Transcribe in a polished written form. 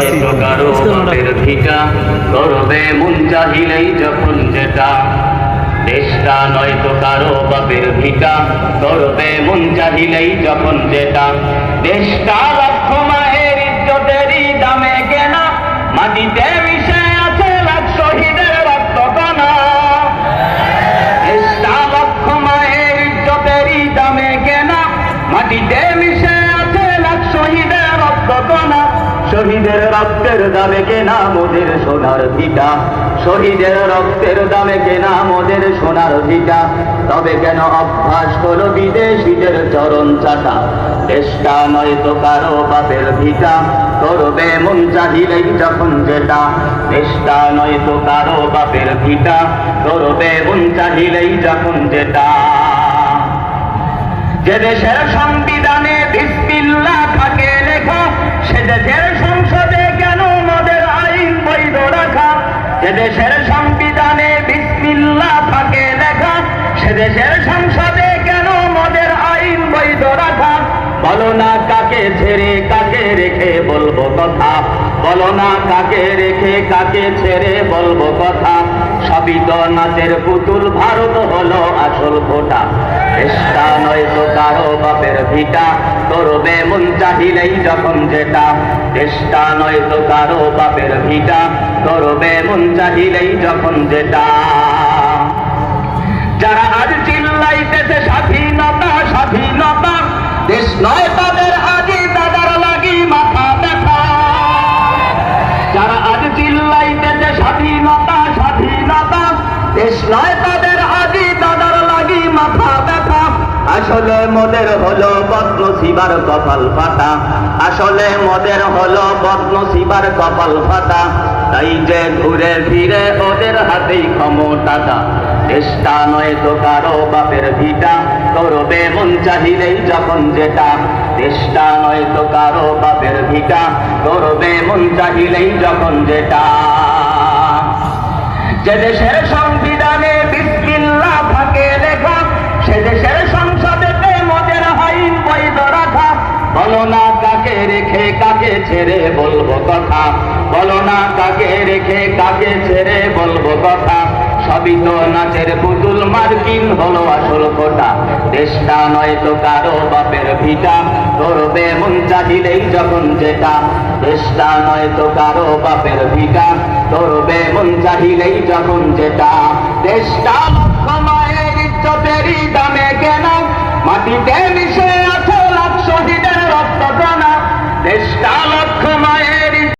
নয়তো কারো বাপের ভিটা, করবে মন চাহিলেই যখন যেটা। দেশটা নয়তো কারো বাপের ভিটা, করবে মন চাহিলেই যখন যেটা। দেশটা লক্ষ মায়ের ইজ্জতেরই দামে কেনা, মাটিতে মিশে আছে লাখ শহীদের রক্ত কণা। দেশটা লক্ষ মায়ের ইজ্জতেরই দামে কেনা, মাটিতে মিশে আছে লাখ শহীদের রক্ত কণা। শহীদের রক্তের দামে কেনা মোদের সোনার ভিটা, শহীদের রক্তের দামে কেনা মোদের সোনার ভিটা। তবে কেন অভ্যাস হলো বিদেশিদের চরণ চাটা? দেশটা নয়তো কারো বাপের ভিটা, করবে মন চাহিলেই যখন যেটা। দেশটা নয়তো কারো বাপের ভিটা, করবে মন চাহিলেই যখন যেটা। যে দেশের সংবিধানে বিসমিল্লাহ থাকে লেখা, সে দেশের সংসদে কেন মোদের আইন বৈধ রাখা? যে দেশের সংবিধানে বিসমিল্লাহ থাকে লেখা, সে দেশের সংসদে কেন মোদের আইন বৈধ রাখা? বলো না কাকে ছেড়ে কাকে রেখে বলবো কথা, বলো না কাকে রেখে কাকে ছেড়ে বলবো কথা। সবই তো নাচের পুতুল, ভারত হলো আসল ভোটা। দেশটা নয়তো কারো বাপের ভিটা, করবে মন চাহিলেই যখন যেটা। দেশটা নয়তো কারো বাপের ভিটা, করবে মন চাহিলেই যখন যেটা। যারা আজ চিল্লাইতেছে স্বাধীনতা স্বাধীনতা, দেশ নয় তাদের আগে দাদার লাগি মাথা ব্যথা। যারা আজ চিল্লাইতেছে স্বাধীনতা স্বাধীনতা, দেশ নয় তাদের আগে দাদার লাগি মাথা ব্যথা। আসলে মোদের হলো বদনসিবার কপাল ফাটা, আসলে মোদের হলো বদনসিবার কপাল ফাটা। তাই যে ঘুরে ফিরে ওদের হাতেই ক্ষমতাটা। দেশটা নয়তো কারো বাপের ভিটা, করবে মন চাহিলেই যখন যেটা। দেশটা নয়তো কারো বাপের ভিটা, করবে মন চাহিলেই যখন যেটা। যে দেশের সংবিধানে বিসমিল্লাহ থাকে লেখা, সে দেশের সংসদেতে মোদের আইন বৈধ রাখা। বলো না কাকে রেখে কাকে ছেড়ে বলবো কথা, বলো না কাকে রেখে কাকে ছেড়ে বলবো কথা। সবই তো নাচের পুতুল, মার্কিন হলো আসল কোটা। দেশটা নয়তো কারো বাপের ভিটা, করবে মন চাহিলেই যখন যেটা। দেশটা নয়তো কারো বাপের ভিটা, করবে মন চাহিলেই যখন যেটা। দেশটা লক্ষ মায়ের ইজ্জতেরই দামে কেনা, মাটিতে মিশে আছে লাখ শহীদের রক্ত কণা। দেশটা